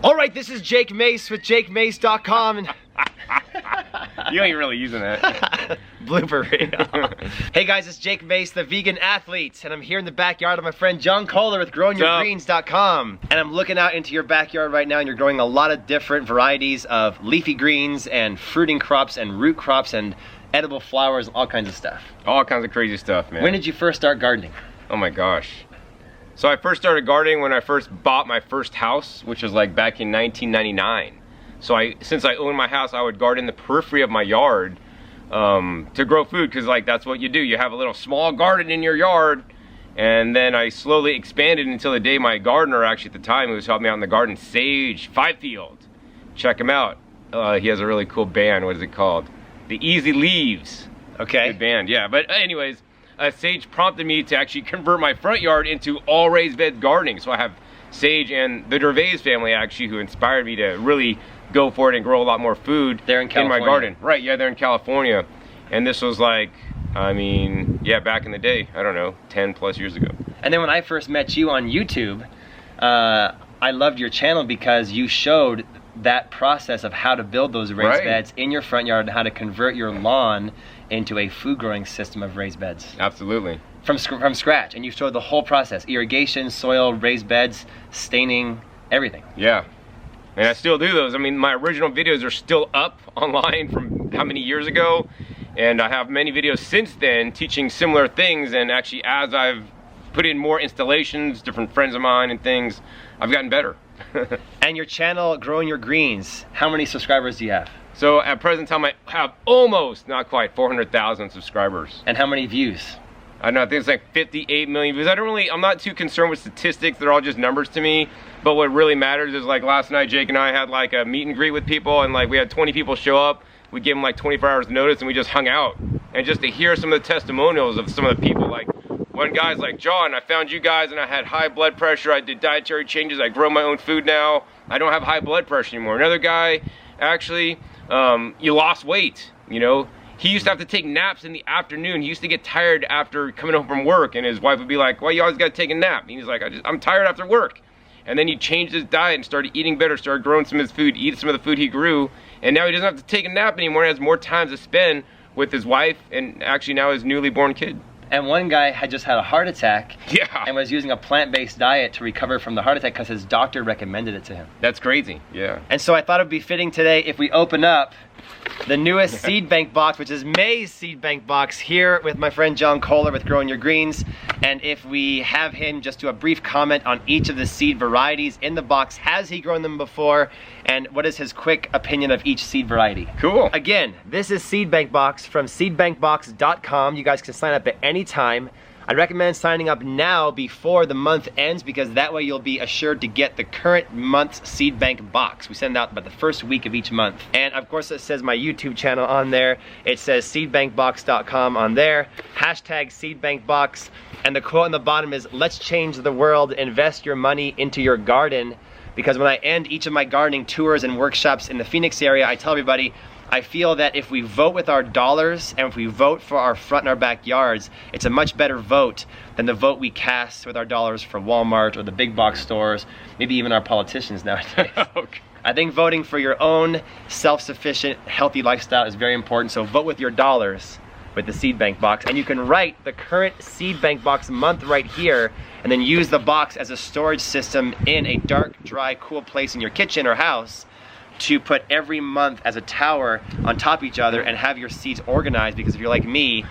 All right, this is Jake Mace with JakeMace.com. And You ain't really using that. blooper reel. Hey guys, it's Jake Mace, the vegan athlete, and I'm here in the backyard of my friend John Kohler with GrowingYourGreens.com. And I'm looking out into your backyard right now, and you're growing a lot of different varieties of leafy greens and fruiting crops and root crops and edible flowers, all kinds of stuff. All kinds of crazy stuff, man. When did you first start gardening? Oh my gosh. So I first started gardening when I first bought my first house, which was like back in 1999. So since I owned my house, I would garden the periphery of my yard to grow food, because like that's what you do. You have a little small garden in your yard, and then I slowly expanded until the day my gardener, actually at the time, who was helping me out in the garden, Sage Fifield. Check him out. He has a really cool band. What is it called? The Easy Leaves. Okay. Good band, yeah. But anyways, Sage prompted me to actually convert my front yard into all raised bed gardening. So I have Sage and the Gervais family actually who inspired me to really go for it and grow a lot more food in my garden. Right, yeah, they're in California. And this was like, I mean, yeah, back in the day, I don't know, 10 plus years ago. And then when I first met you on YouTube, I loved your channel because you showed that process of how to build those raised beds in your front yard and how to convert your lawn into a food growing system of raised beds. Absolutely. From scratch, and you showed the whole process: irrigation, soil, raised beds, staining, everything. Yeah, and I still do those. I mean, my original videos are still up online from how many years ago, and I have many videos since then teaching similar things, and actually as I've put in more installations, different friends of mine and things, I've gotten better. And your channel, Growing Your Greens, how many subscribers do you have? So at present time I have almost, not quite, 400,000 subscribers. And how many views? I don't know, I think it's like 58 million views. I'm not too concerned with statistics, they're all just numbers to me. But what really matters is, like last night Jake and I had like a meet and greet with people, and like we had 20 people show up. We gave them like 24 hours notice and we just hung out. And just to hear some of the testimonials of some of the people, like one guy's like, John, I found you guys and I had high blood pressure, I did dietary changes, I grow my own food now, I don't have high blood pressure anymore. Another guy, actually, you lost weight, you know. He used to have to take naps in the afternoon. He used to get tired after coming home from work, and his wife would be like, well, you always gotta take a nap. And he's like, I'm tired after work. And then he changed his diet and started eating better, started growing some of his food, eat some of the food he grew, and now he doesn't have to take a nap anymore. He has more time to spend with his wife and actually now his newly born kid. And one guy had just had a heart attack, yeah, and was using a plant-based diet to recover from the heart attack because his doctor recommended it to him. That's crazy, yeah. And so I thought it'd be fitting today if we open up the newest seed bank box, which is May's seed bank box, here with my friend John Kohler with Growing Your Greens. And if we have him just do a brief comment on each of the seed varieties in the box. Has he grown them before? And what is his quick opinion of each seed variety? Cool. Again, this is Seed Bank Box from seedbankbox.com. You guys can sign up at any time. I recommend signing up now before the month ends, because that way you'll be assured to get the current month's seed bank box. We send out about the first week of each month. And of course it says my YouTube channel on there. It says seedbankbox.com on there. Hashtag seedbankbox. And the quote on the bottom is, let's change the world, invest your money into your garden. Because when I end each of my gardening tours and workshops in the Phoenix area, I tell everybody, I feel that if we vote with our dollars and if we vote for our front and our backyards, it's a much better vote than the vote we cast with our dollars for Walmart or the big box stores, maybe even our politicians nowadays. Okay. I think voting for your own self-sufficient, healthy lifestyle is very important, so vote with your dollars with the seed bank box. And you can write the current seed bank box month right here, and then use the box as a storage system in a dark, dry, cool place in your kitchen or house, to put every month as a tower on top of each other and have your seeds organized. Because if you're like me,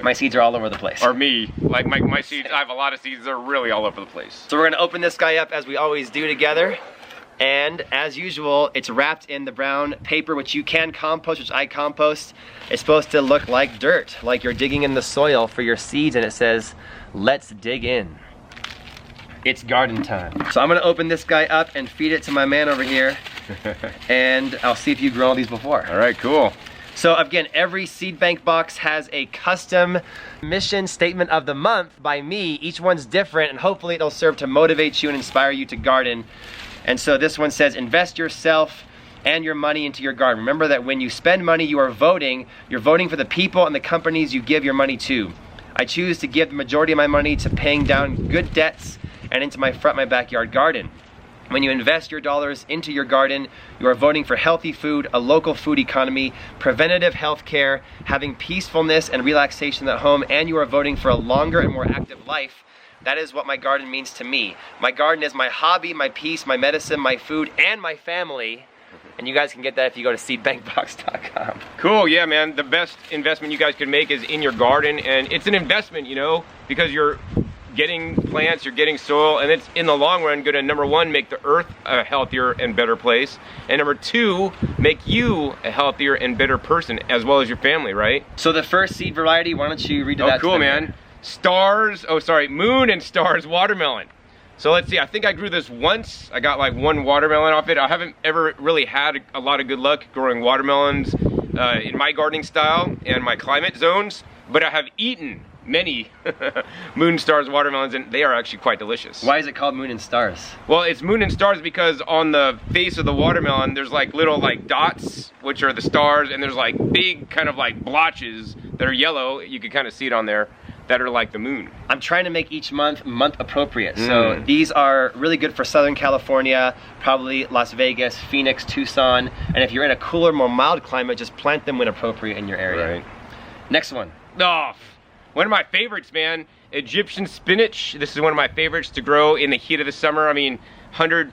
my seeds are all over the place. Or me, like my seeds, I have a lot of seeds that are really all over the place. So we're gonna open this guy up as we always do together. And as usual, it's wrapped in the brown paper, which you can compost, which I compost. It's supposed to look like dirt, like you're digging in the soil for your seeds, and it says, let's dig in. It's garden time. So I'm gonna open this guy up and feed it to my man over here. And I'll see if you've grown these before. All right, cool. So again, every seed bank box has a custom mission statement of the month by me. Each one's different, and hopefully it'll serve to motivate you and inspire you to garden. And so this one says, invest yourself and your money into your garden. Remember that when you spend money, you are voting. You're voting for the people and the companies you give your money to. I choose to give the majority of my money to paying down good debts and into my backyard garden. When you invest your dollars into your garden, you are voting for healthy food, a local food economy, preventative health care, having peacefulness and relaxation at home, and you are voting for a longer and more active life. That is what my garden means to me. My garden is my hobby, my peace, my medicine, my food, and my family. And you guys can get that if you go to seedbankbox.com. Cool, yeah, man. The best investment you guys can make is in your garden, and it's an investment, you know, because you're getting plants, you're getting soil, and it's in the long run going to, number one, make the earth a healthier and better place, and number two, make you a healthier and better person, as well as your family, right? So the first seed variety, why don't you read that? Oh, cool, man. Moon and Stars watermelon. So let's see, I think I grew this once. I got like one watermelon off it. I haven't ever really had a lot of good luck growing watermelons in my gardening style and my climate zones, but I have eaten many Moon Stars watermelons, and they are actually quite delicious. Why is it called Moon and Stars? Well, it's Moon and Stars because on the face of the watermelon, there's like little like dots, which are the stars, and there's like big kind of like blotches that are yellow. You can kind of see it on there, that are like the moon. I'm trying to make each month appropriate. So these are really good for Southern California, probably Las Vegas, Phoenix, Tucson, and if you're in a cooler, more mild climate, just plant them when appropriate in your area. Right. Next one. Oh, one of my favorites, man. Egyptian spinach. This is one of my favorites to grow in the heat of the summer. I mean, 100+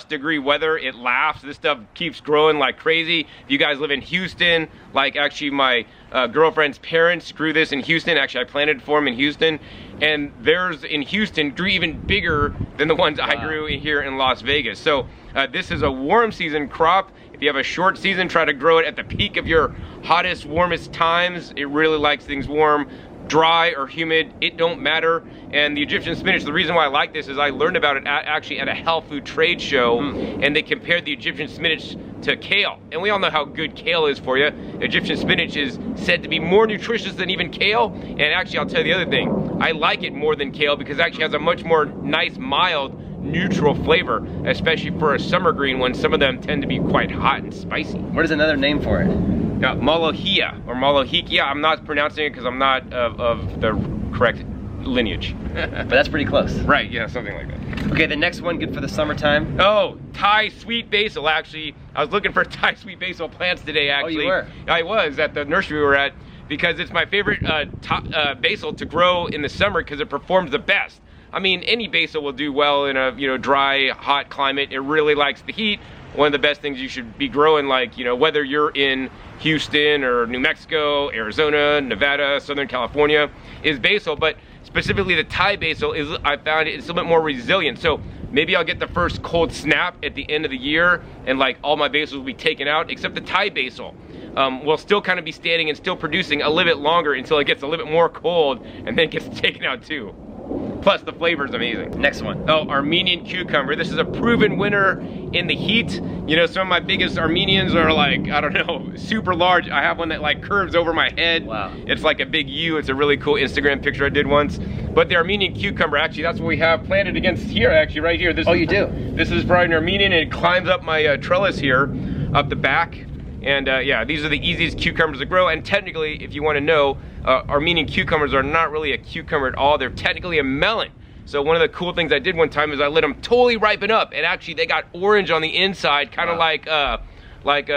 degree weather, it laughs. This stuff keeps growing like crazy. If you guys live in Houston, like actually my girlfriend's parents grew this in Houston. Actually, I planted for them in Houston, and theirs in Houston grew even bigger than the ones I grew here in Las Vegas. So this is a warm season crop. If you have a short season, try to grow it at the peak of your hottest, warmest times. It really likes things warm. Dry or humid, it don't matter. And the Egyptian spinach, the reason why I like this is I learned about it actually at a health food trade show, and they compared the Egyptian spinach to kale. And we all know how good kale is for you. Egyptian spinach is said to be more nutritious than even kale. And actually, I'll tell you the other thing, I like it more than kale because it actually has a much more nice, mild, neutral flavor, especially for a summer green when some of them tend to be quite hot and spicy. What is another name for it? Malohia or Malohikia. I'm not pronouncing it because I'm not of the correct lineage. But that's pretty close. Right, yeah, something like that. Okay, the next one, good for the summertime. Oh, Thai sweet basil, actually. I was looking for Thai sweet basil plants today, actually. Oh, you were? I was at the nursery we were at, because it's my favorite basil to grow in the summer because it performs the best. I mean, any basil will do well in a dry, hot climate. It really likes the heat. One of the best things you should be growing, like, whether you're in Houston or New Mexico, Arizona, Nevada, Southern California, is basil. But specifically the Thai basil is, I found it's a little bit more resilient. So maybe I'll get the first cold snap at the end of the year and like all my basils will be taken out, except the Thai basil will still kind of be standing and still producing a little bit longer until it gets a little bit more cold and then gets taken out too. Plus the flavor is amazing. Next one. Oh, Armenian cucumber. This is a proven winner in the heat. Some of my biggest Armenians are like, I don't know, super large. I have one that like curves over my head. Wow. It's like a big U. It's a really cool Instagram picture I did once. But the Armenian cucumber, actually, that's what we have planted against here, actually, right here. This you do? This is probably an Armenian, and it climbs up my trellis here, up the back. And yeah, these are the easiest cucumbers to grow. And technically, if you want to know, Armenian cucumbers are not really a cucumber at all. They're technically a melon. So one of the cool things I did one time is I let them totally ripen up, and actually they got orange on the inside, kind of like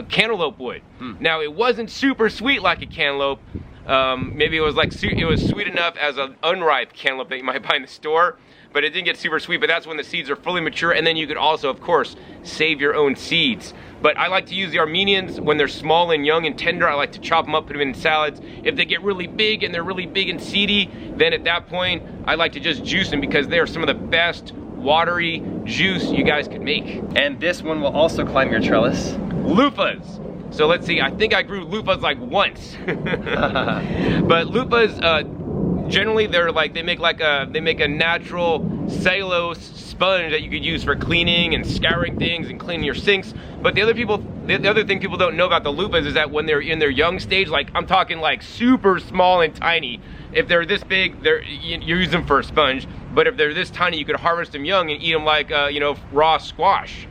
cantaloupe would. Now it wasn't super sweet like a cantaloupe. Maybe it was like it was sweet enough as an unripe cantaloupe that you might buy in the store, but it didn't get super sweet. But that's when the seeds are fully mature, and then you could also, of course, save your own seeds. But I like to use the Armenians when they're small and young and tender. I like to chop them up, put them in salads. If they get really big and they're really big and seedy, then at that point, I like to just juice them because they are some of the best watery juice you guys could make. And this one will also climb your trellis. Loofahs. So let's see, I think I grew loofahs like once. But loofahs, generally they're like, they make a natural cellulose sponge that you could use for cleaning and scouring things and cleaning your sinks. But the other thing people don't know about the loofahs is that when they're in their young stage, like I'm talking like super small and tiny, if they're this big, you use them for a sponge. But if they're this tiny, you could harvest them young and eat them like raw squash.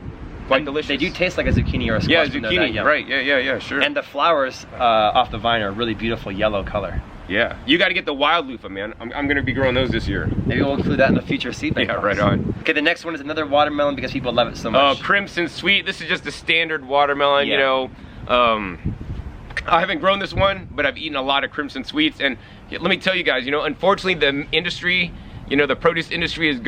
Quite delicious. They do taste like a zucchini or a squash. Yeah, zucchini, right, yeah, sure. And the flowers off the vine are a really beautiful yellow color. Yeah, you got to get the wild loofah, man. I'm going to be growing those this year. Maybe we'll include that in the future seed bank box. Right on. Okay, the next one is another watermelon because people love it so much. Crimson Sweet. This is just a standard watermelon, you know. I haven't grown this one, but I've eaten a lot of Crimson Sweets. And let me tell you guys, you know, unfortunately the industry, you know, the produce industry is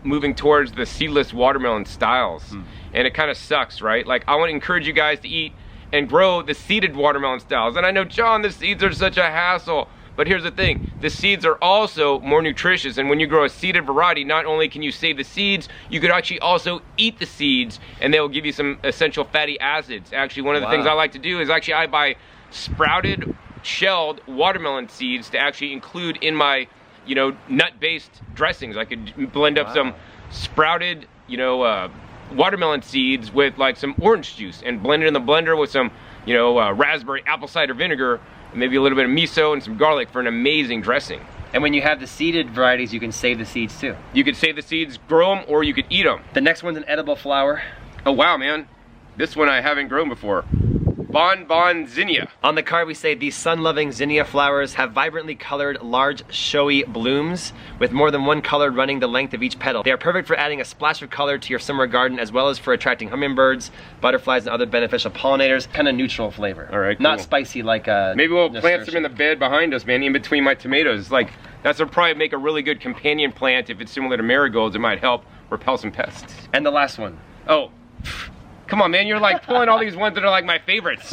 moving towards the seedless watermelon styles. And it kind of sucks, right? Like, I want to encourage you guys to eat and grow the seeded watermelon styles. And I know, John, the seeds are such a hassle. But here's the thing, the seeds are also more nutritious, and when you grow a seeded variety, not only can you save the seeds, you could actually also eat the seeds, and they will give you some essential fatty acids. Actually, one of the things I like to do is actually I buy sprouted, shelled watermelon seeds to actually include in my, you know, nut-based dressings. I could blend up some sprouted, you know, watermelon seeds with like some orange juice and blend it in the blender with some, you know, raspberry apple cider vinegar, maybe a little bit of miso and some garlic for an amazing dressing. And when you have the seeded varieties, you can save the seeds too. You could save the seeds, grow them, or you could eat them. The next one's an edible flower. Oh wow, man. This one I haven't grown before. Bon zinnia. On the card we say these sun-loving zinnia flowers have vibrantly colored, large, showy blooms with more than one color running the length of each petal. They are perfect for adding a splash of color to your summer garden as well as for attracting hummingbirds, butterflies, and other beneficial pollinators. Kind of neutral flavor. All right, cool. Not spicy like maybe we'll plant some in the bed behind us, man, in between my tomatoes. Like, that's would probably make a really good companion plant. If it's similar to marigolds, it might help repel some pests. And the last one. Oh. Come on, man, you're like pulling all these ones that are like my favorites.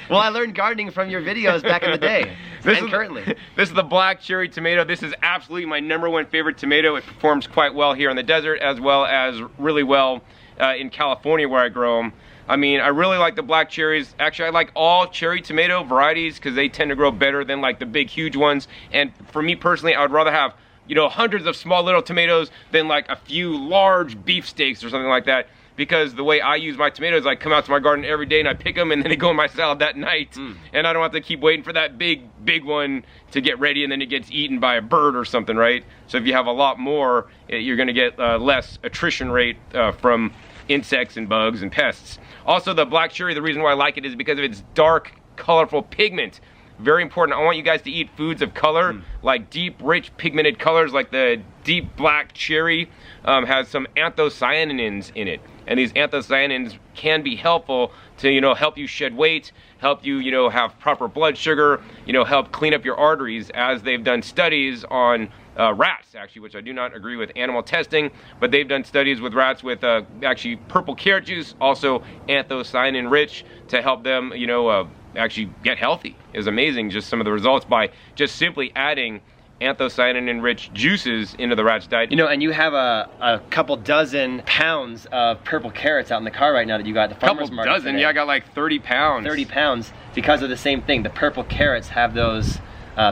Well, I learned gardening from your videos back in the day, currently. This is the black cherry tomato. This is absolutely my #1 favorite tomato. It performs quite well here in the desert as well as really well in California where I grow them. I mean, I really like the black cherries. Actually, I like all cherry tomato varieties because they tend to grow better than like the big, huge ones. And for me personally, I would rather have, you know, hundreds of small little tomatoes than like a few large beefsteaks or something like that. Because the way I use my tomatoes, I come out to my garden every day and I pick them and then they go in my salad that night. And I don't have to keep waiting for that big one to get ready and then it gets eaten by a bird or something, right? So if you have a lot more, you're gonna get less attrition rate from insects and bugs and pests. Also, the black cherry, the reason why I like it is because of its dark, colorful pigment. Very important. I want you guys to eat foods of color, like deep, rich, pigmented colors, like the deep black cherry has some anthocyanins in it. And these anthocyanins can be helpful to, you know, help you shed weight, help you, you know, have proper blood sugar, you know, help clean up your arteries, as they've done studies on rats, actually, which I do not agree with animal testing, but they've done studies with rats with actually purple carrot juice, also anthocyanin rich, to help them, you know, actually get healthy. Is amazing, just some of the results by just simply adding anthocyanin-rich juices into the rat's diet. You know, and you have a couple dozen pounds of purple carrots out in the car right now that you got at the farmer's market. Couple dozen? Yeah, I got like 30 pounds. 30 pounds because of the same thing. The purple carrots have those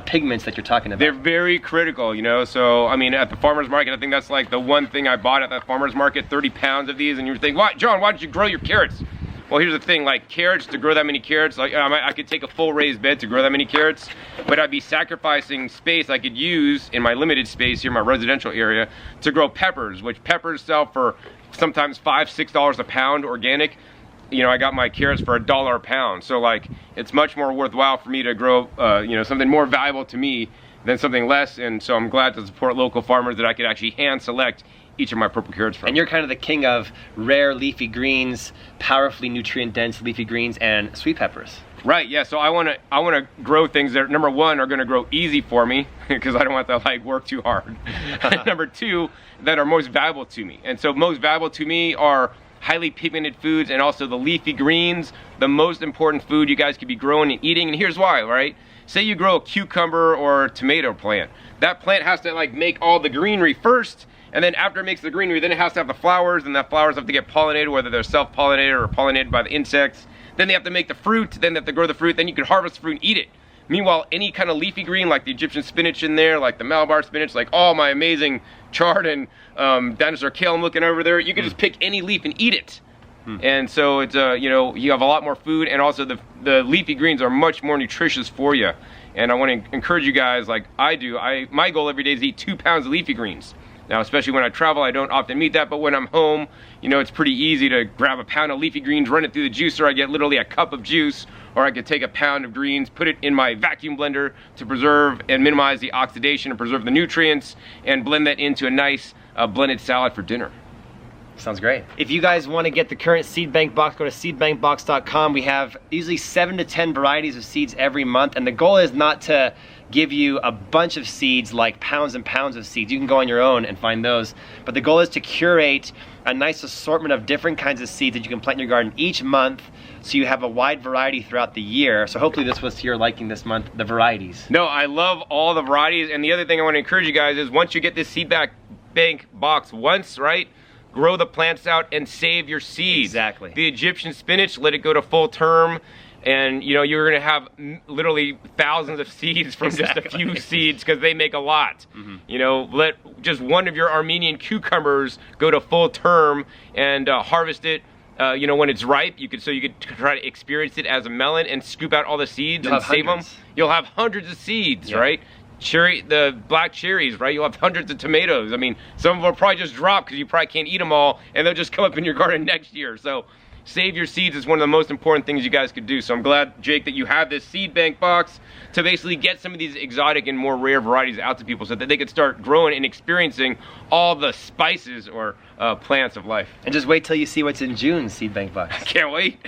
pigments that you're talking about. They're very critical, you know, so, I mean, at the farmer's market, I think that's like the one thing I bought at that farmer's market, 30 pounds of these, and you're thinking, what, John, why did you grow your carrots? Well, here's the thing, like carrots, to grow that many carrots, like I could take a full raised bed to grow that many carrots, but I'd be sacrificing space I could use in my limited space here in my residential area to grow peppers, which peppers sell for sometimes $5, $6 a pound organic. You know, I got my carrots for $1 a pound. So like, it's much more worthwhile for me to grow, you know, something more valuable to me than something less. And so I'm glad to support local farmers that I could actually hand select each of my purple carrots from. And you're kind of the king of rare leafy greens, powerfully nutrient-dense leafy greens, and sweet peppers. Right, yeah, so I wanna grow things that, #1, are gonna grow easy for me, because I don't want to like work too hard. #2, that are most valuable to me. And so most valuable to me are highly pigmented foods and also the leafy greens, the most important food you guys could be growing and eating, and here's why, right? Say you grow a cucumber or tomato plant. That plant has to like make all the greenery first, and then after it makes the greenery, then it has to have the flowers, and the flowers have to get pollinated, whether they're self-pollinated or pollinated by the insects. Then they have to make the fruit, then they have to grow the fruit, then you can harvest the fruit and eat it. Meanwhile, any kind of leafy green, like the Egyptian spinach in there, like the Malabar spinach, like all my amazing chard and dinosaur kale I'm looking over there, you can just pick any leaf and eat it. And so it's, you know, you have a lot more food, and also the leafy greens are much more nutritious for you. And I want to encourage you guys, like I do, my goal every day is to eat 2 pounds of leafy greens. Now, especially when I travel, I don't often meet that, but when I'm home, you know, it's pretty easy to grab a pound of leafy greens, run it through the juicer. I get literally a cup of juice, or I could take a pound of greens, put it in my vacuum blender to preserve and minimize the oxidation and preserve the nutrients, and blend that into a nice blended salad for dinner. Sounds great. If you guys want to get the current seed bank box, go to seedbankbox.com. We have usually 7 to 10 varieties of seeds every month, and the goal is not to give you a bunch of seeds, like pounds and pounds of seeds. You can go on your own and find those, but the goal is to curate a nice assortment of different kinds of seeds that you can plant in your garden each month, so you have a wide variety throughout the year. So hopefully this was to your liking this month, the varieties. No, I love all the varieties, and the other thing I want to encourage you guys is once you get this seed bank box once, right, grow the plants out and save your seeds. Exactly. The Egyptian spinach, let it go to full term, and you know, you're gonna have literally thousands of seeds from just a few seeds, because they make a lot. You know, let just one of your Armenian cucumbers go to full term and harvest it. You know, when it's ripe, you could try to experience it as a melon and scoop out all the seeds and save them. You'll have hundreds of seeds, right? The black cherries, right? You'll have hundreds of tomatoes. I mean, some of them will probably just drop because you probably can't eat them all, and they'll just come up in your garden next year. So save your seeds is one of the most important things you guys could do. So I'm glad, Jake, that you have this seed bank box to basically get some of these exotic and more rare varieties out to people so that they could start growing and experiencing all the spices or plants of life. And just wait till you see what's in June's seed bank box. I can't wait.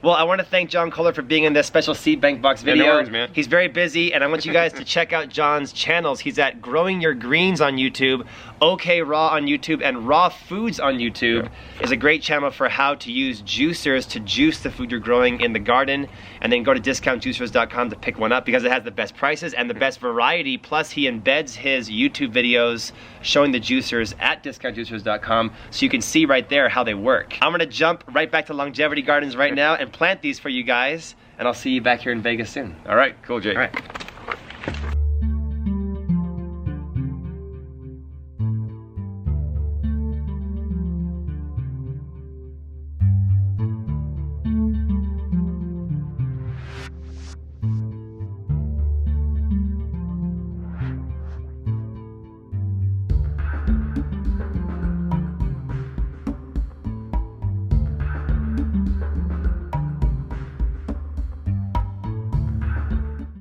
Well, I want to thank John Kohler for being in this special seed bank box video. Yeah, no worries, man. He's very busy, and I want you guys to check out John's channels. He's at Growing Your Greens on YouTube, OK Raw on YouTube, and Raw Foods on YouTube. Is a great channel for how to use juicers to juice the food you're growing in the garden. And then go to discountjuicers.com to pick one up, because it has the best prices and the best variety. Plus, he embeds his YouTube videos showing the juicers at discountjuicers.com, so you can see right there how they work. I'm gonna jump right back to Longevity Gardens right now and plant these for you guys, and I'll see you back here in Vegas soon. All right, cool, Jake. All right.